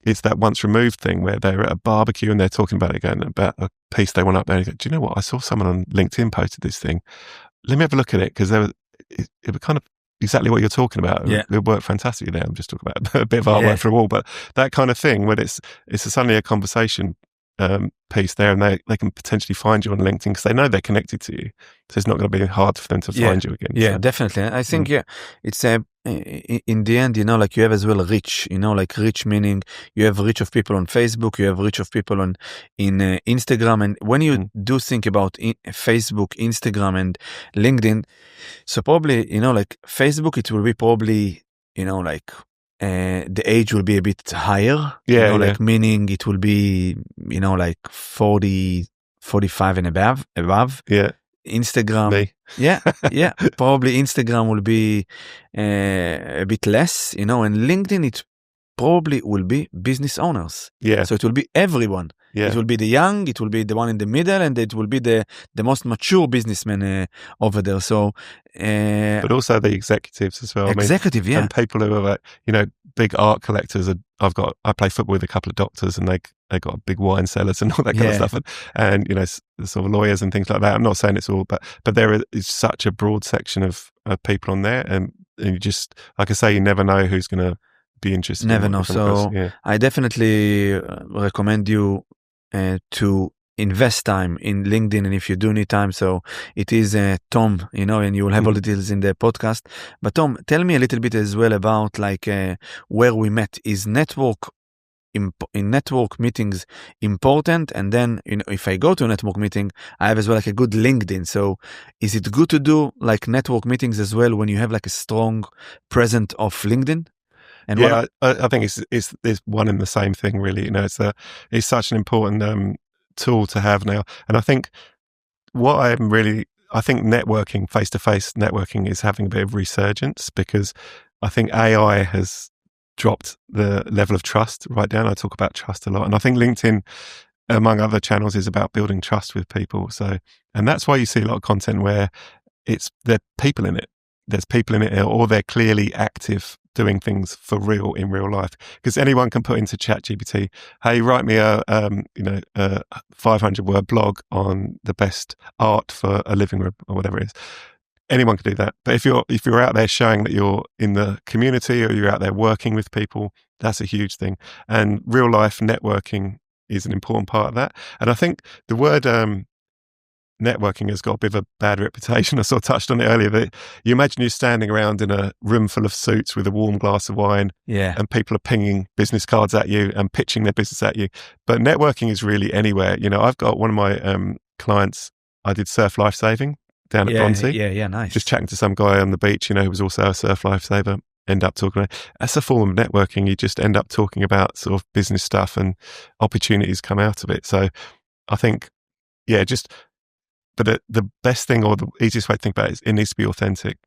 it's that once removed thing where they're at a barbecue and they're talking about it, going about a piece they want up there. And you go, do you know what? I saw someone on LinkedIn posted this thing. Let me have a look at it, because it was kind of exactly what you're talking about. Yeah. It worked fantastically there. I'm just talking about a bit of artwork for a wall, but that kind of thing where it's suddenly a conversation piece there, and they can potentially find you on LinkedIn because they know they're connected to you. So it's not going to be hard for them to find you again. Yeah, so. Definitely. I think, it's in the end, you know, like you have as well reach, you know, like reach meaning you have reach of people on Facebook, you have reach of people in Instagram. And when you do think about Facebook, Instagram and LinkedIn, so probably, you know, like Facebook, it will be probably, you know, like the age will be a bit higher, like meaning it will be, you know, like 40, 45 and above. Yeah. Instagram. Probably Instagram will be a bit less, you know, and LinkedIn, it probably will be business owners. Yeah. So it will be everyone. Yeah. It will be the young, it will be the one in the middle, and it will be the most mature businessman over there. So, but also the executives as well. Executive, And people who are like, you know, big art collectors. I play football with a couple of doctors, and they got big wine cellars and all that kind of stuff, and you know, sort of lawyers and things like that. I'm not saying it's all, but there is such a broad section of people on there, and you just, like I say, you never know who's going to be interested. Never know. So I definitely recommend you to invest time in LinkedIn, and if you do need time, so it is Tom, you know, and you will have all the details in the podcast. But Tom, tell me a little bit as well about like where we met. Is network in network meetings important? And then, you know, if I go to a network meeting, I have as well like a good LinkedIn. So is it good to do like network meetings as well when you have like a strong presence of LinkedIn? And yeah, I think it's one and the same thing, really. It's such an important tool to have now. And I think I think networking, face-to-face networking, is having a bit of resurgence because I think AI has dropped the level of trust right down. I talk about trust a lot. And I think LinkedIn, among other channels, is about building trust with people. And that's why you see a lot of content where there are people in it. There's people in it, or they're clearly active doing things for real in real life. Because anyone can put into ChatGPT, hey, write me a 500-word blog on the best art for a living room or whatever it is. Anyone can do that. But if you're out there showing that you're in the community or you're out there working with people, that's a huge thing. And real life networking is an important part of that. And I think the word networking has got a bit of a bad reputation. I sort of touched on it earlier, that you imagine you're standing around in a room full of suits with a warm glass of wine, and people are pinging business cards at you and pitching their business at you. But networking is really anywhere. I've got one of my clients, I did surf lifesaving down at Bronte. Yeah, nice. Just chatting to some guy on the beach, who was also a surf lifesaver. End up talking. That's a form of networking. You just end up talking about sort of business stuff, and opportunities come out of it. So I think, but the best thing, or the easiest way to think about it, is it needs to be authentic.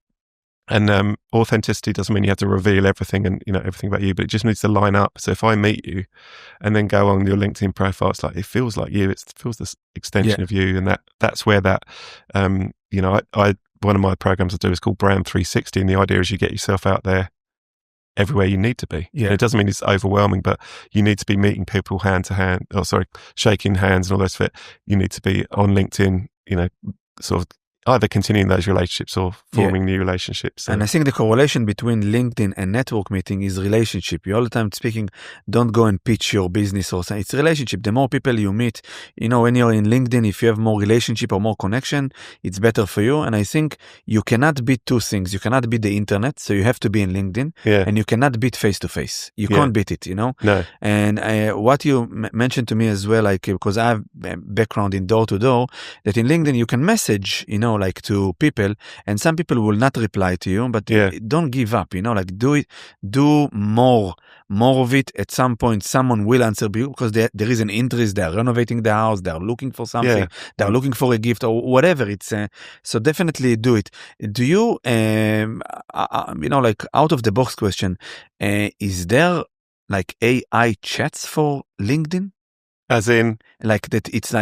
And authenticity doesn't mean you have to reveal everything and everything about you, but it just needs to line up. So if I meet you and then go on your LinkedIn profile, it's like, it feels like you. It feels this extension of you, and that's where that one of my programs I do is called Brand 360, and the idea is you get yourself out there everywhere you need to be. Yeah. And it doesn't mean it's overwhelming, but you need to be meeting people hand to hand, shaking hands and all those fit. You need to be on LinkedIn, sort of either continuing those relationships or forming new relationships. So. And I think the correlation between LinkedIn and network meeting is relationship. You all the time speaking, don't go and pitch your business or something. It's relationship. The more people you meet, when you're in LinkedIn, if you have more relationship or more connection, it's better for you. And I think you cannot beat two things. You cannot beat the internet, so you have to be in LinkedIn, and you cannot beat face-to-face. You can't beat it, No. And what you mentioned to me as well, because I have a background in door-to-door, that in LinkedIn you can message, to people, and some people will not reply to you, but don't give up, do it, do more of it. At some point, someone will answer you, because there is an interest. They're renovating the house. They're looking for something. They're looking for a gift or whatever. It's so definitely do it. Do you, out of the box question, is there AI chats for LinkedIn? As in, that it's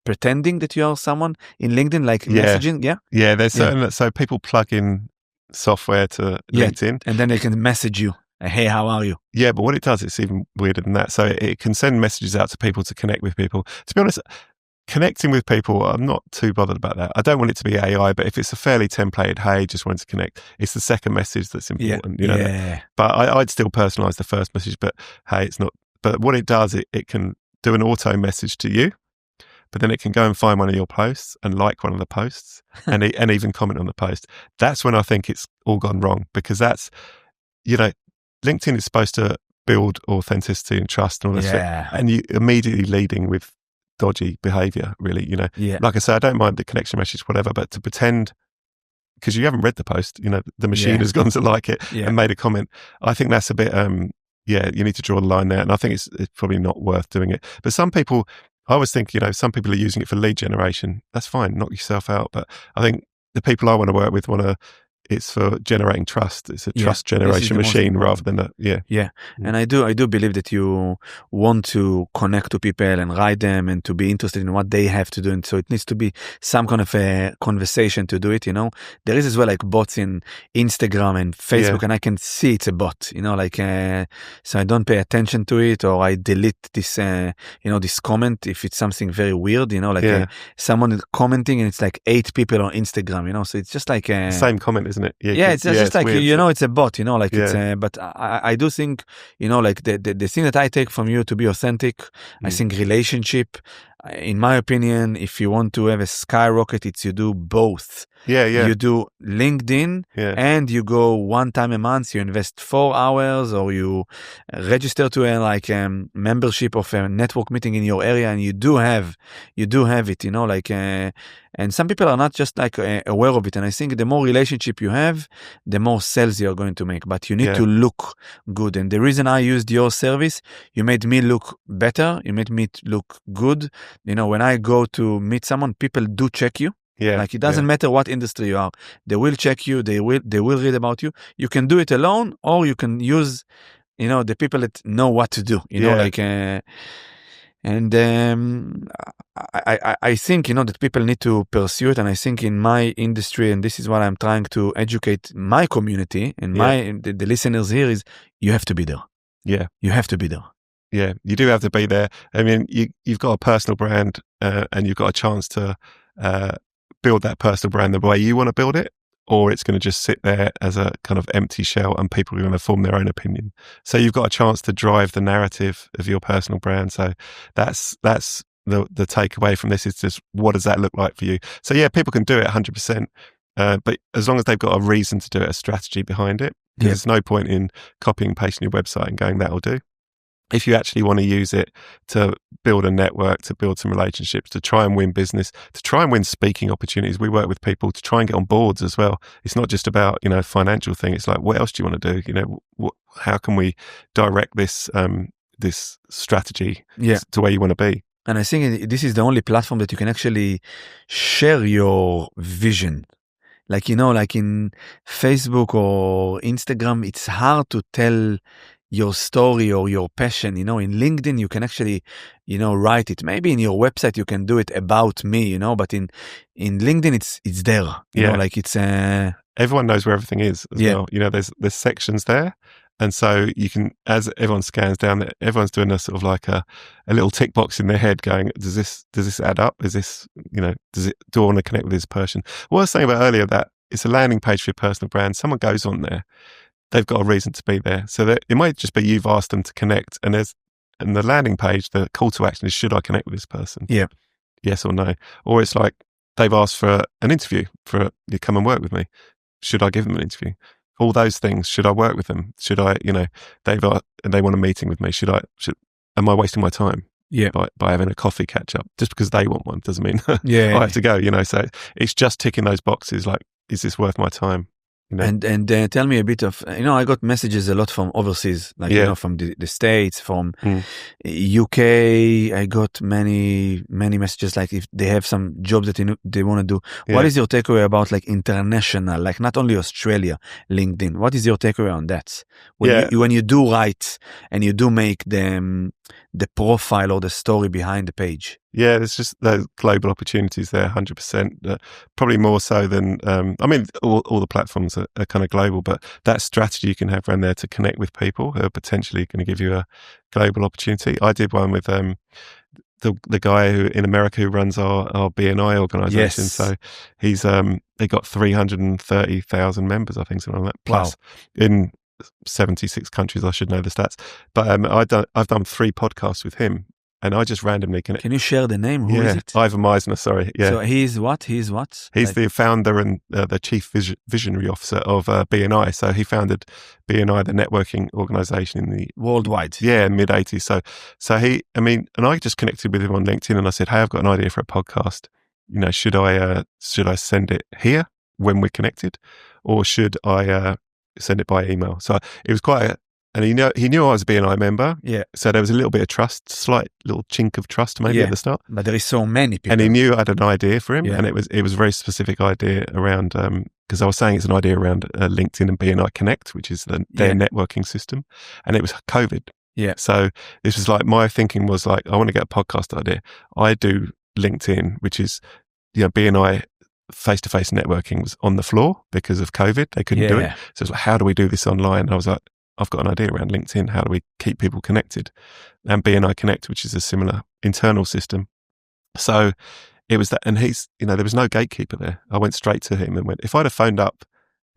pretending that you are someone in LinkedIn, messaging? Yeah, there's certain, so people plug in software to LinkedIn. And then they can message you, hey, how are you? Yeah, but what it does, it's even weirder than that. So it can send messages out to people to connect with people. To be honest, connecting with people, I'm not too bothered about that. I don't want it to be AI, but if it's a fairly templated, hey, just wanted to connect, it's the second message that's important. But I'd still personalize the first message, but hey, it's not. But what it does, it can do an auto message to you, but then it can go and find one of your posts and like one of the posts and even comment on the post. That's when I think it's all gone wrong, because that's, LinkedIn is supposed to build authenticity and trust and all this stuff, and you immediately leading with dodgy behavior, really, Like I say, I don't mind the connection message, whatever, but to pretend, because you haven't read the post, the machine has gone to like it and made a comment. I think that's a bit, you need to draw the line there. And I think it's probably not worth doing it. But some people, I always think, some people are using it for lead generation. That's fine. Knock yourself out. But I think the people I want to work with it's for generating trust. It's a trust generation machine rather than And I do believe that you want to connect to people and write them and to be interested in what they have to do. And so it needs to be some kind of a conversation to do it. There is as well bots in Instagram and Facebook, and I can see it's a bot, so I don't pay attention to it, or I delete this, this comment if it's something very weird, someone is commenting and it's 8 people on Instagram, so it's just same comment, isn't it? It's just weird. It's a bot, it's but I do think, the thing that I take from you to be authentic, I think relationship, In my opinion, if you want to have a skyrocket, it's you do both. You do LinkedIn and you go one time a month, you invest 4 hours, or you register to a membership of a network meeting in your area, and you do have it, and some people are not just aware of it. And I think the more relationship you have, the more sales you're going to make, but you need to look good. And the reason I used your service, you made me look better. You made me look good. When I go to meet someone, people do check you. It doesn't matter what industry you are. They will check you. They will read about you. You can do it alone, or you can use, the people that know what to do, and I think, that people need to pursue it. And I think in my industry, and this is what I'm trying to educate my community and the listeners here, is you have to be there. Yeah. You have to be there. Yeah, you do have to be there. I mean, you've got a personal brand and you've got a chance to build that personal brand the way you want to build it, or it's going to just sit there as a kind of empty shell and people are going to form their own opinion. So you've got a chance to drive the narrative of your personal brand. So that's the takeaway from this, is just, what does that look like for you? So yeah, people can do it 100%, but as long as they've got a reason to do it, a strategy behind it, there's no point in copying and pasting your website and going, that'll do. If you actually want to use it to build a network, to build some relationships, to try and win business, to try and win speaking opportunities, we work with people to try and get on boards as well. It's not just about, financial thing. It's like, what else do you want to do? How can we direct this this strategy to where you want to be? And I think this is the only platform that you can actually share your vision. Like in Facebook or Instagram, it's hard to tell your story or your passion. In LinkedIn, you can actually, write it. Maybe in your website, you can do it about me, but in LinkedIn, it's there. It's everyone knows where everything is as well. There's sections there. And so you can, as everyone scans down, everyone's doing a sort of like a little tick box in their head going, does this add up? Is this, do I want to connect with this person? What I was saying about earlier, that it's a landing page for your personal brand. Someone goes on there, they've got a reason to be there. So that it might just be you've asked them to connect, and the landing page, the call to action is, should I connect with this person? Yeah. Yes or no. Or it's like, they've asked for an interview, you come and work with me. Should I give them an interview? All those things. Should I work with them? Should I, they want a meeting with me. Am I wasting my time? Yeah. By having a coffee catch up? Just because they want one doesn't mean I have to go, So it's just ticking those boxes. Like, is this worth my time? And tell me a bit of, I got messages a lot from overseas, from the States, from UK. I got many messages, like if they have some jobs that they want to do. What is your takeaway about international, like not only Australia, LinkedIn? What is your takeaway on that? When you do write and you do make the profile or the story behind the page? Yeah, there's just those global opportunities there, 100%. Probably more so than, all the platforms are kind of global, but that strategy you can have around there to connect with people who are potentially going to give you a global opportunity. I did one with the guy who in America who runs our BNI organization. Yes. So he's they got 330,000 members, I think, something like that, plus in 76 countries. I should know the stats, but I've done 3 podcasts with him. And I just randomly connect. Can you share the name? Who is it? Ivan Meisner, sorry. Yeah. So he's what? He's the founder and the chief visionary officer of BNI. So he founded BNI, the networking organization in the worldwide. Yeah, mid-80s. So he, and I just connected with him on LinkedIn, and I said, hey, I've got an idea for a podcast. Should I send it here when we're connected, or should I send it by email? So it was quite and he knew I was a BNI member. Yeah. So there was a little bit of trust, slight little chink of trust maybe at the start. But there is so many people. And he knew I had an idea for him. Yeah. And it was a very specific idea around, because I was saying it's an idea around LinkedIn and BNI Connect, which is their networking system. And it was COVID. Yeah. So this was like, my thinking was like, I want to get a podcast idea. I do LinkedIn, which is, BNI face-to-face networking was on the floor because of COVID. They couldn't do it. So it's like, how do we do this online? And I was like, I've got an idea around LinkedIn. How do we keep people connected? And BNI Connect, which is a similar internal system. So it was that, and he's, there was no gatekeeper there. I went straight to him and went, if I'd have phoned up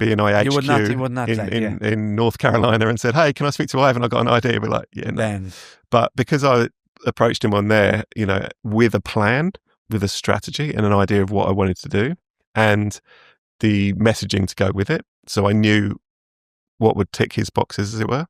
BNI HQ in North Carolina and said, hey, can I speak to Ivan? I've got an idea. We're like, yeah, no. Then. But because approached him on there, with a plan, with a strategy and an idea of what I wanted to do and the messaging to go with it. So I knew what would tick his boxes, as it were,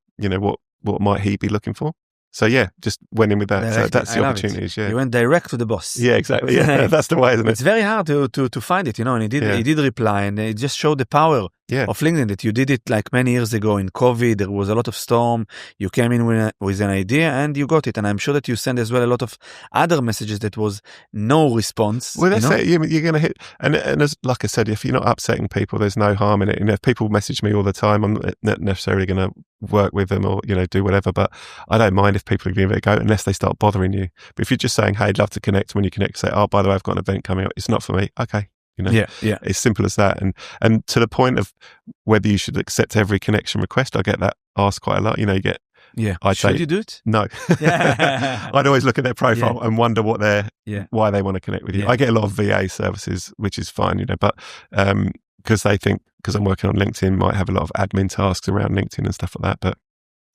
what might he be looking for. So yeah, just went in with that. So that's the opportunities. Yeah, you went direct to the boss. Yeah, exactly. Yeah, that's the way, isn't it? It's very hard to find it, and he did reply, and it just showed the power of LinkedIn that you did it like many years ago in COVID. There was a lot of storm. You came in with an idea and you got it. And I'm sure that you sent as well a lot of other messages that was no response. Well, that's it. You're going to hit, and as like I said, if you're not upsetting people, there's no harm in it. If people message me all the time, I'm not necessarily going to work with them or do whatever. But I don't mind if people are giving it a go unless they start bothering you. But if you're just saying, "Hey, I'd love to connect," when you connect, say, "Oh, by the way, I've got an event coming up. It's not for me." Okay. It's simple as that. And to the point of whether you should accept every connection request, I get that asked quite a lot. You get, should you do it? No. I'd always look at their profile and wonder what why they want to connect with you. I get a lot of VA services, which is fine, but because they think, because I'm working on LinkedIn, might have a lot of admin tasks around LinkedIn and stuff like that. But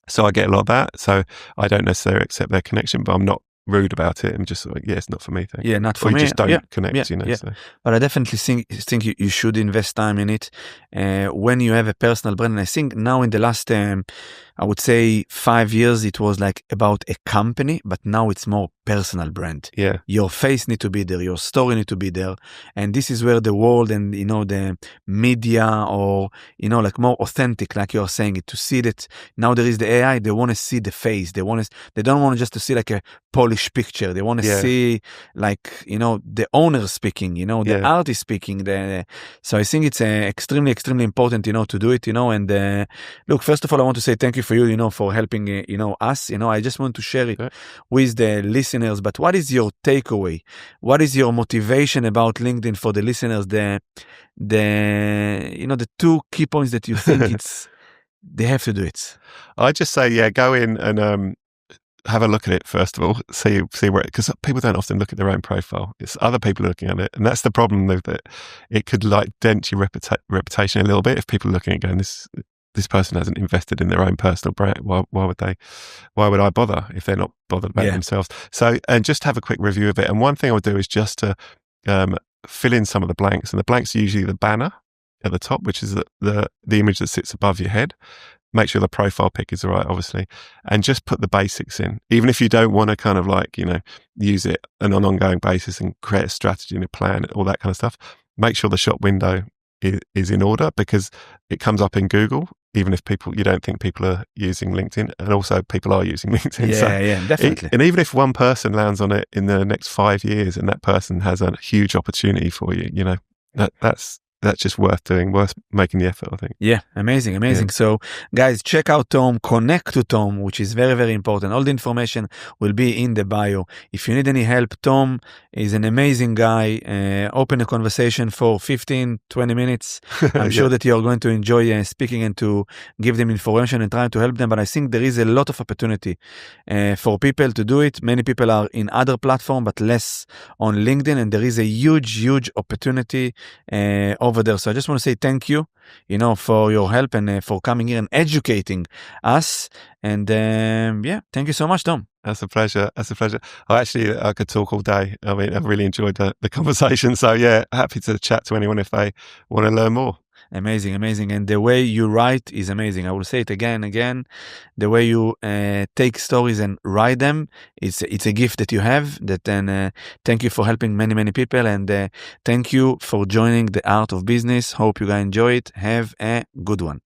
so I get a lot of that. So I don't necessarily accept their connection, but I'm not rude about it and just like, it's not for me. Not for me. You just don't connect, So. But I definitely think you should invest time in it when you have a personal brand. And I think now in the last, I would say 5 years, it was like about a company, but now it's more personal brand. Yeah. Your face need to be there. Your story need to be there. And this is where the world and, the media or, like more authentic, like you're saying it, to see that now there is the AI, they want to see the face. They don't want just to see like a polished picture. They want to see like, the owner speaking, the artist speaking. So I think it's extremely, extremely important, to do it, and look, first of all, I want to say thank you for you, for helping, us, I just want to share it with the listeners. But what is your takeaway? What is your motivation about LinkedIn for the listeners? The 2 key points that you think they have to do it. I just say, go in and, have a look at it first of all, see where, because people don't often look at their own profile. It's other people looking at it, and that's the problem with it. It could like dent your reputation a little bit if people are looking at it going, this person hasn't invested in their own personal brand. Why would I bother if they're not bothered about themselves? So, and just have a quick review of it. And one thing I would do is just to fill in some of the blanks, and the blanks are usually the banner at the top, which is the image that sits above your head. Make sure the profile pic is right, obviously, and just put the basics in. Even if you don't want to kind of like, use it on an ongoing basis and create a strategy and a plan, all that kind of stuff, make sure the shop window is in order, because it comes up in Google, even if you don't think people are using LinkedIn, and also people are using LinkedIn. Definitely. And even if one person lands on it in the next 5 years and that person has a huge opportunity for you, that's just worth doing, worth making the effort, I think. Yeah, amazing. Yeah. So guys, check out Tom, connect to Tom, which is very, very important. All the information will be in the bio. If you need any help, Tom is an amazing guy. Open a conversation for 15, 20 minutes. I'm sure that you're going to enjoy speaking and to give them information and trying to help them. But I think there is a lot of opportunity for people to do it. Many people are in other platforms, but less on LinkedIn. And there is a huge, huge opportunity over there. So I just want to say thank you, for your help and for coming here and educating us. And thank you so much, Tom. That's a pleasure. I could talk all day. I mean, I've really enjoyed the conversation. So happy to chat to anyone if they want to learn more. Amazing. And the way you write is amazing. I will say it again. The way you take stories and write them, it's a gift that you have. Thank you for helping many, many people. And thank you for joining the Art of Business. Hope you guys enjoy it. Have a good one.